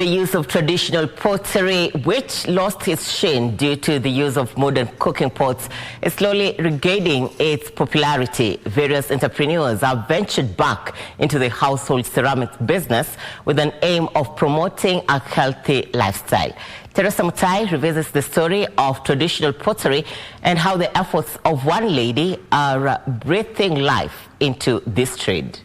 The use of traditional pottery, which lost its sheen due to the use of modern cooking pots, is slowly regaining its popularity. Various entrepreneurs have ventured back into the household ceramics business with an aim of promoting a healthy lifestyle. Teresa Mutai revisits the story of traditional pottery and how the efforts of one lady are breathing life into this trade.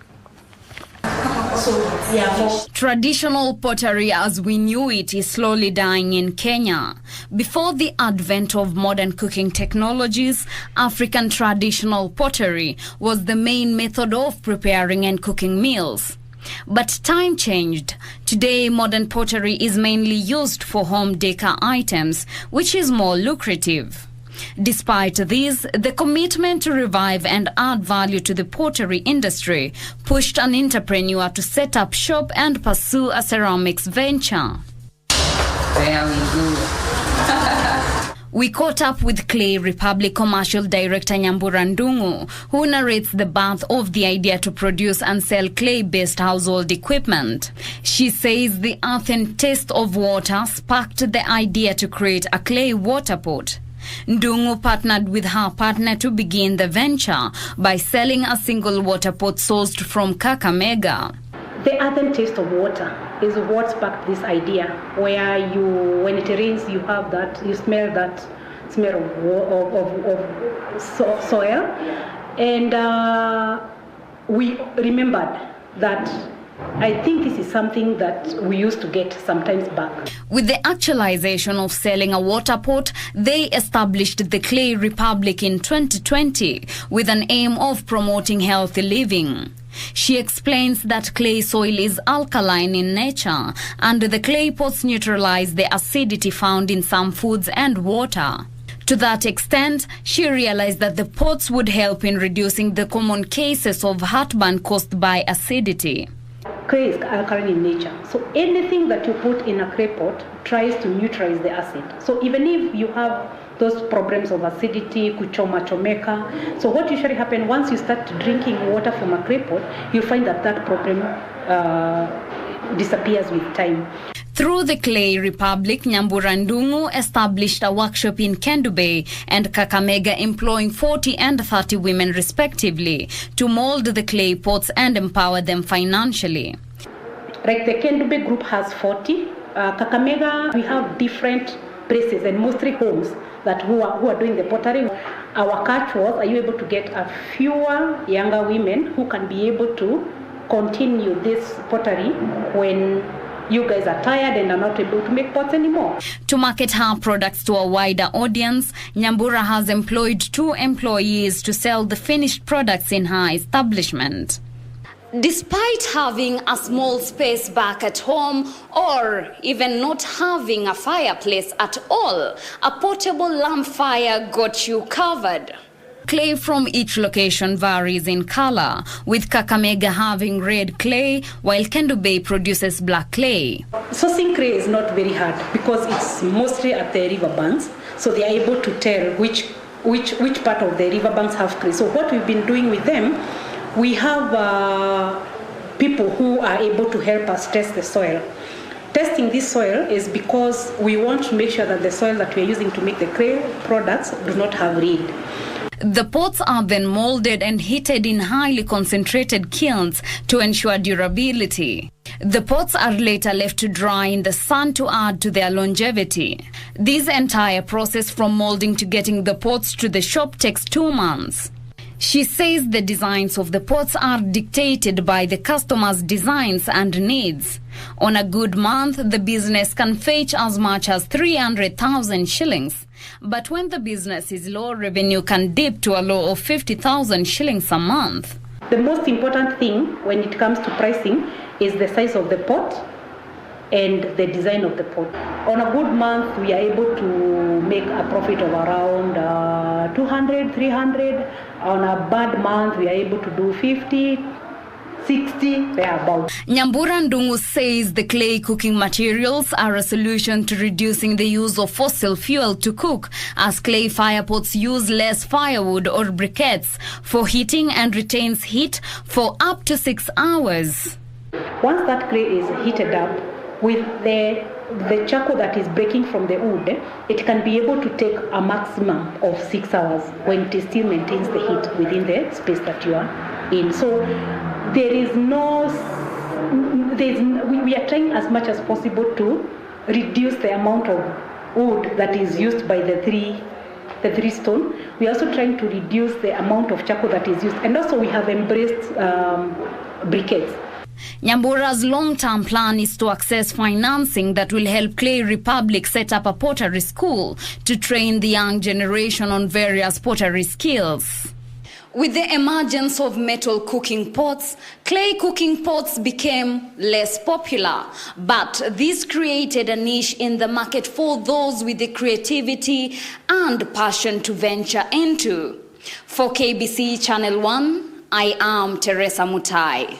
Traditional pottery as we knew it is slowly dying in Kenya. Before the advent of modern cooking technologies, African traditional pottery was the main method of preparing and cooking meals. But time changed. Today, modern pottery is mainly used for home decor items, which is more lucrative. Despite this, the commitment to revive and add value to the pottery industry pushed an entrepreneur to set up shop and pursue a ceramics venture. There we go. We caught up with Clay Republic Commercial Director Nyambura Ndungu, who narrates the birth of the idea to produce and sell clay-based household equipment. She says the earth and taste of water sparked the idea to create a clay water pot. Ndungu partnered with her partner to begin the venture by selling a single water pot sourced from Kakamega. The earthen taste of water is what sparked this idea, where when it rains, you have that, you smell that smell of soil. And we remembered that I think this is something that we used to get sometimes back. With the actualization of selling a water pot, they established the Clay Republic in 2020 with an aim of promoting healthy living. She explains that clay soil is alkaline in nature and the clay pots neutralize the acidity found in some foods and water. To that extent, she realized that the pots would help in reducing the common cases of heartburn caused by acidity. Clay is alkaline in nature, so anything that you put in a clay pot tries to neutralize the acid. So even if you have those problems of acidity, kuchoma chomeka, so what usually happens once you start drinking water from a clay pot, you'll find that that problem disappears with time. Through the Clay Republic, Nyambura Ndungu established a workshop in Kendu Bay and Kakamega, employing 40 and 30 women respectively to mold the clay pots and empower them financially. Like the Kendu Bay group has 40. Kakamega, we have different places and mostly homes that who are doing the pottery. Our catch was, are you able to get a fewer younger women who can be able to continue this pottery when you guys are tired and are not able to make pots anymore. To market her products to a wider audience, Nyambura has employed 2 employees to sell the finished products in her establishment. Despite having a small space back at home or even not having a fireplace at all, a portable lamp fire got you covered. Clay from each location varies in color, with Kakamega having red clay, while Kendu Bay produces black clay. Sourcing clay is not very hard because it's mostly at the riverbanks, so they are able to tell which part of the riverbanks have clay. So what we've been doing with them, we have people who are able to help us test the soil. Testing this soil is because we want to make sure that the soil that we are using to make the clay products do not have reed. The pots are then molded and heated in highly concentrated kilns to ensure durability. The pots are later left to dry in the sun to add to their longevity. This entire process from molding to getting the pots to the shop takes 2 months. She says the designs of the pots are dictated by the customer's designs and needs. On a good month, the business can fetch as much as 300,000 shillings. But when the business is low, revenue can dip to a low of 50,000 shillings a month. The most important thing when it comes to pricing is the size of the pot and the design of the pot. On a good month, we are able to make a profit of around 200, 300. On a bad month, we are able to do 50, 60, thereabouts. Nyambura Ndungu says the clay cooking materials are a solution to reducing the use of fossil fuel to cook, as clay fire pots use less firewood or briquettes for heating and retains heat for up to 6 hours. Once that clay is heated up, with the charcoal that is breaking from the wood, it can be able to take a maximum of 6 hours when it still maintains the heat within the space that you are in. So we are trying as much as possible to reduce the amount of wood that is used by the three stone. We are also trying to reduce the amount of charcoal that is used, and also we have embraced briquettes. Nyambura's long-term plan is to access financing that will help Clay Republic set up a pottery school to train the young generation on various pottery skills. With the emergence of metal cooking pots, clay cooking pots became less popular, but this created a niche in the market for those with the creativity and passion to venture into. For KBC Channel 1, I am Teresa Mutai.